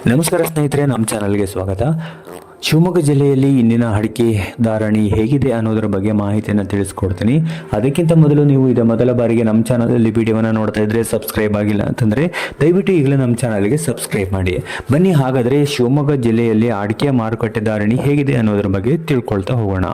ನಮಸ್ಕಾರ ಸ್ನೇಹಿತರೆ, ನಮ್ಮ ಚಾನಲ್ಗೆ ಸ್ವಾಗತ. ಶಿವಮೊಗ್ಗ ಜಿಲ್ಲೆಯಲ್ಲಿ ಇಂದಿನ ಅಡಿಕೆ ಧಾರಣೆ ಹೇಗಿದೆ ಅನ್ನೋದರ ಬಗ್ಗೆ ಮಾಹಿತಿಯನ್ನು ತಿಳಿಸ್ಕೊಡ್ತೀನಿ. ಅದಕ್ಕಿಂತ ಮೊದಲು ನೀವು ಇದೇ ಮೊದಲ ಬಾರಿಗೆ ನಮ್ಮ ಚಾನಲಲ್ಲಿ ವಿಡಿಯೋವನ್ನು ನೋಡ್ತಾ ಇದ್ರೆ ಸಬ್ಸ್ಕ್ರೈಬ್ ಆಗಿಲ್ಲ ಅಂತಂದರೆ ದಯವಿಟ್ಟು ಈಗಲೇ ನಮ್ಮ ಚಾನಲ್ಗೆ ಸಬ್ಸ್ಕ್ರೈಬ್ ಮಾಡಿ. ಬನ್ನಿ ಹಾಗಾದರೆ ಶಿವಮೊಗ್ಗ ಜಿಲ್ಲೆಯಲ್ಲಿ ಅಡಿಕೆ ಮಾರುಕಟ್ಟೆ ಧಾರಣೆ ಹೇಗಿದೆ ಅನ್ನೋದರ ಬಗ್ಗೆ ತಿಳ್ಕೊಳ್ತಾ ಹೋಗೋಣ.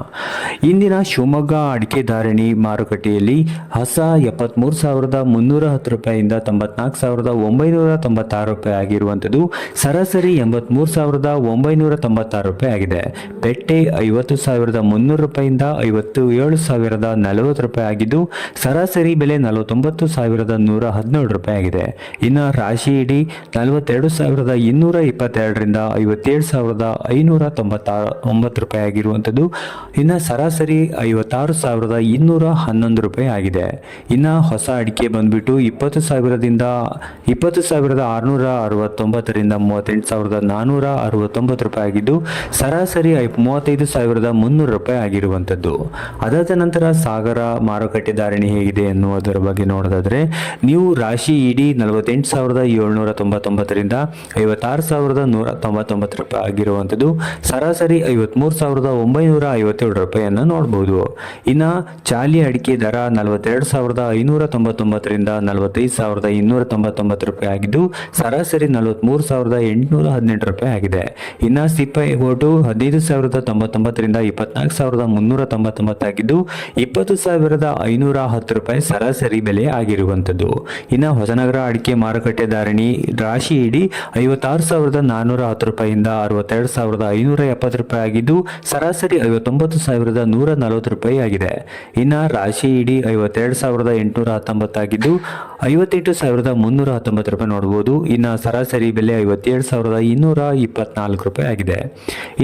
ಇಂದಿನ ಶಿವಮೊಗ್ಗ ಅಡಿಕೆ ಧಾರಣೆ ಮಾರುಕಟ್ಟೆಯಲ್ಲಿ ಹೊಸ 73,310 ರೂಪಾಯಿಯಿಂದ 94,996 ರೂಪಾಯಿ ಆಗಿರುವಂಥದ್ದು. ಸರಾಸರಿ 83,996 ರೂಪಾಯಿ ಆಗಿದೆ. ಪೆಟ್ಟೆ 50,300 ರೂಪಾಯಿಯಿಂದ 57,040 ರೂಪಾಯಿ ಆಗಿದ್ದು ಸರಾಸರಿ ಬೆಲೆ 49,117 ರೂಪಾಯಿ ಆಗಿದೆ. ಇನ್ನು ರಾಶಿ ಇಡಿ 42,222ರಿಂದ 57,599 ರೂಪಾಯಿ ಆಗಿರುವಂಥದ್ದು. ಇನ್ನು ಸರಾಸರಿ 56,211 ರೂಪಾಯಿ ಆಗಿದೆ. ಇನ್ನು ಹೊಸ ಅಡಿಕೆ ಬಂದ್ಬಿಟ್ಟು 20,000ದಿಂದ 20,669ರಿಂದ 38,469 ರೂಪಾಯಿ ಆಗಿದ್ದು ಸರಾಸರಿ 35,300 ರೂಪಾಯಿ ಆಗಿರುವಂಥದ್ದು. ಅದಾದ ನಂತರ ಸಾಗರ ಮಾರುಕಟ್ಟೆ ಧಾರಣೆ ಹೇಗಿದೆ ಎನ್ನುವುದರ ಬಗ್ಗೆ ನೋಡೋದಾದ್ರೆ, ನೀವು ರಾಶಿ ಇಡಿ 48,799ರಿಂದ 56,199 ರೂಪಾಯಿ ಆಗಿರುವಂಥದ್ದು. ಸರಾಸರಿ 53,957 ರೂಪಾಯಿಯನ್ನು ನೋಡಬಹುದು. ಇನ್ನು ಚಾಲಿ ಅಡಿಕೆ ದರ 42,599ರಿಂದ 45,299 ರೂಪಾಯಿ ಆಗಿದ್ದು ಸರಾಸರಿ 43,818 ರೂಪಾಯಿ ಆಗಿದೆ. ಇನ್ನು ಸಿಪಾಯಿ ಗೋಟು 15,099ರಿಂದ 24,399 ಆಗಿದ್ದು 20,510 ರೂಪಾಯಿ ಸರಾಸರಿ ಬೆಲೆ ಆಗಿರುವಂಥದ್ದು. ಇನ್ನು ಹೊಸನಗರ ಅಡಿಕೆ ಮಾರುಕಟ್ಟೆ ಧಾರಣೆ ರಾಶಿ ಇಡಿ 56,410 ರೂಪಾಯಿಯಿಂದ 62,570 ರೂಪಾಯಿ ಆಗಿದ್ದು ಸರಾಸರಿ 59,140 ರೂಪಾಯಿ ಆಗಿದೆ. ಇನ್ನು ರಾಶಿ ಇಡಿ 52,819 ಆಗಿದ್ದು 58,319 ರೂಪಾಯಿ ನೋಡಬಹುದು. ಇನ್ನು ಸರಾಸರಿ ಬೆಲೆ 57,224 ರೂಪಾಯಿ ಆಗಿದೆ.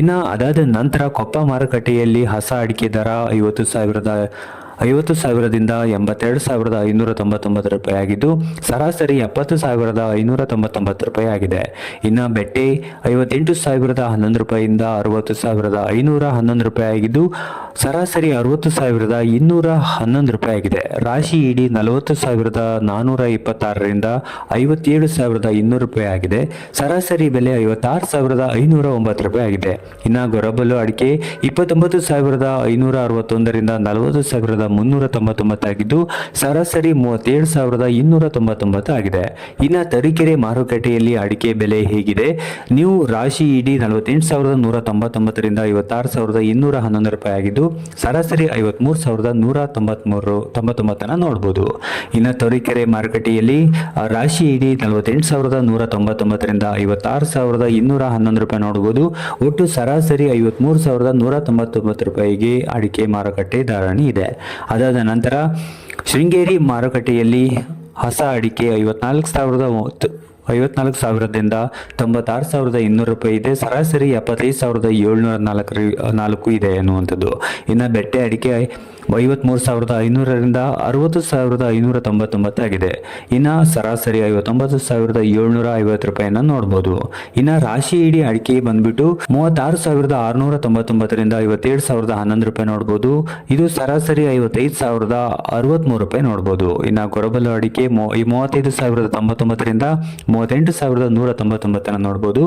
ಇನ್ನು ಅದಾದ ನಂತರ ಕೊಪ್ಪ ಮಾರುಕಟ್ಟೆಯಲ್ಲಿ ಹೊಸ ಅಡಿಕೆ ದರ 50,000ದಿಂದ 82,599 ರೂಪಾಯಿ ಆಗಿದ್ದು ಸರಾಸರಿ 70,599 ರೂಪಾಯಿ ಆಗಿದೆ. ಇನ್ನು ಬೆಟ್ಟೆ 58,011 ರೂಪಾಯಿಯಿಂದ 60,511 ರೂಪಾಯಿ ಆಗಿದ್ದು ಸರಾಸರಿ 60,211 ರೂಪಾಯಿ ಆಗಿದೆ. ರಾಶಿ ಇಡಿ 40,426ರಿಂದ 57,200 ರೂಪಾಯಿ ಆಗಿದೆ. ಸರಾಸರಿ ಬೆಲೆ 56,509 ರೂಪಾಯಿ ಆಗಿದೆ. ಇನ್ನು ಗೊರಬಲು ಅಡಿಕೆ 29,561ರಿಂದ 40,399 ಆಗಿದ್ದು ಸರಾಸರಿ 37,299 ಆಗಿದೆ. ಇನ್ನು ತರೀಕೆರೆ ಮಾರುಕಟ್ಟೆಯಲ್ಲಿ ಅಡಿಕೆ ಬೆಲೆ ಹೇಗಿದೆ? ನೀವು ರಾಶಿ ಇಡಿ 48,199ರಿಂದ 56,211 ರೂಪಾಯಿ ಆಗಿದ್ದು ಸರಾಸರಿ 53,199 ನೋಡಬಹುದು. ಇನ್ನು ತರೀಕೆರೆ ಮಾರುಕಟ್ಟೆಯಲ್ಲಿ ರಾಶಿ ಇಡಿ 48,199ರಿಂದ 56,211 ರೂಪಾಯಿ ನೋಡಬಹುದು. ಒಟ್ಟು ಸರಾಸರಿ 53,199 ರೂಪಾಯಿಗೆ ಅಡಿಕೆ ಮಾರುಕಟ್ಟೆ ಧಾರಣೆ ಇದೆ. ಅದಾದ ನಂತರ ಶೃಂಗೇರಿ ಮಾರುಕಟ್ಟೆಯಲ್ಲಿ ಹೊಸ ಅಡಿಕೆ 54,000ದಿಂದ 96,200 ರೂಪಾಯಿ ಇದೆ. ಸರಾಸರಿ 75,704 ಇದೆ ಎನ್ನುವಂಥದ್ದು. ಇನ್ನು ಬೆಟ್ಟೆ ಅಡಿಕೆ 53,500ರಿಂದ 60,599 ಆಗಿದೆ. ಇನ್ನು ಸರಾಸರಿ 59,750 ರೂಪಾಯಿನ ನೋಡಬಹುದು. ಇನ್ನು ರಾಶಿ ಇಡಿ ಅಡಿಕೆ ಬಂದ್ಬಿಟ್ಟು 36,699ರಿಂದ 57,011 ರೂಪಾಯಿ ನೋಡಬಹುದು. ಇದು ಸರಾಸರಿ 55,063 ರೂಪಾಯಿ ನೋಡಬಹುದು. ಇನ್ನು ಗೊರಬಲು ಅಡಿಕೆ 35,099ರಿಂದ 38,199 ನೋಡಬಹುದು.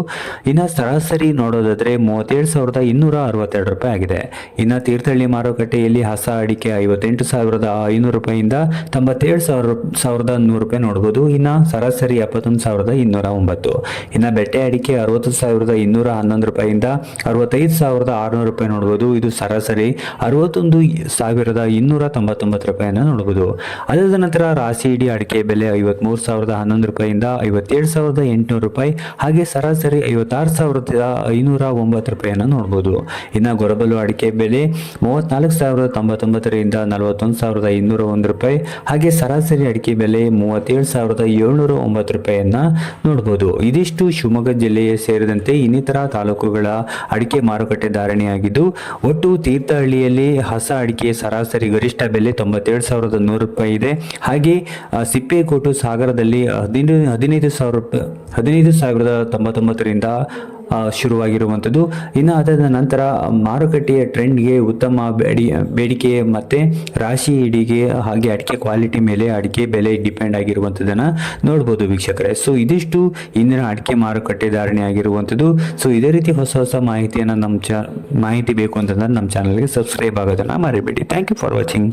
ಇನ್ನು ಸರಾಸರಿ ನೋಡೋದಾದ್ರೆ 37,262 ರೂಪಾಯಿ ಆಗಿದೆ. ಇನ್ನು ತೀರ್ಥಹಳ್ಳಿ ಮಾರುಕಟ್ಟೆಯಲ್ಲಿ ಹೊಸ ಅಡಿಕೆ 58,500 ರೂಪಾಯಿಯಿಂದ 97,100 ರೂಪಾಯಿ ನೋಡಬಹುದು. ಇನ್ನು ಸರಾಸರಿ 71,209. ಇನ್ನು ಬೆಟ್ಟೆ ಅಡಿಕೆ 60,211 ರೂಪಾಯಿಯಿಂದ 65,600 ರೂಪಾಯಿ ನೋಡಬಹುದು. ಇದು ಸರಾಸರಿ 61,299 ರೂಪಾಯಿಯನ್ನು ನೋಡಬಹುದು. ಅದಾದ ನಂತರ ರಾಶಿ ಇಡಿ ಅಡಿಕೆ ಬೆಲೆ 53,011 ರೂಪಾಯಿಯಿಂದ 57,800 ರೂಪಾಯಿ, ಹಾಗೆ ಸರಾಸರಿ 56,509 ರೂಪಾಯಿಯನ್ನು ನೋಡಬಹುದು. ಇನ್ನು ಗೊರಬಲು ಅಡಿಕೆ ಬೆಲೆ 34,099ರಿಂದ 41,201 ರೂಪಾಯಿ, ಹಾಗೆ ಸರಾಸರಿ ಅಡಿಕೆ ಬೆಲೆ 37,709 ರೂಪಾಯಿಯನ್ನ ನೋಡಬಹುದು. ಇದಿಷ್ಟು ಶಿವಮೊಗ್ಗ ಜಿಲ್ಲೆಯ ಸೇರಿದಂತೆ ಇನ್ನಿತರ ತಾಲೂಕುಗಳ ಅಡಿಕೆ ಮಾರುಕಟ್ಟೆ ಧಾರಣೆಯಾಗಿದ್ದು, ಒಟ್ಟು ತೀರ್ಥಹಳ್ಳಿಯಲ್ಲಿ ಹೊಸ ಅಡಿಕೆ ಸರಾಸರಿ ಗರಿಷ್ಠ ಬೆಲೆ 97,100 ರೂಪಾಯಿ ಇದೆ. ಹಾಗೆ ಸಿಪ್ಪೇಕೋಟು ಸಾಗರದಲ್ಲಿ 15,099ರಿಂದ ಶುರುವಾಗಿರುವಂಥದ್ದು. ಇನ್ನು ಅದರ ನಂತರ ಮಾರುಕಟ್ಟೆಯ ಟ್ರೆಂಡ್ಗೆ ಉತ್ತಮ ಬೇಡಿಕೆ ಮತ್ತು ರಾಶಿ ಇಡಿಗೆ ಹಾಗೆ ಅಡಿಕೆ ಕ್ವಾಲಿಟಿ ಮೇಲೆ ಅಡಿಕೆ ಬೆಲೆ ಡಿಪೆಂಡ್ ಆಗಿರುವಂಥದ್ದನ್ನು ನೋಡ್ಬೋದು ವೀಕ್ಷಕರೇ. ಸೊ ಇದಿಷ್ಟು ಇಂದಿನ ಅಡಿಕೆ ಮಾರುಕಟ್ಟೆ ಧಾರಣೆ ಆಗಿರುವಂಥದ್ದು. ಸೊ ಇದೇ ರೀತಿ ಹೊಸ ಮಾಹಿತಿಯನ್ನು ಮಾಹಿತಿ ಬೇಕು ಅಂತಂದ್ರೆ ನಮ್ಮ ಚಾನಲ್ಗೆ ಸಬ್ಸ್ಕ್ರೈಬ್ ಆಗೋದನ್ನು ಮರಿಬೇಡಿ. Thank you for watching.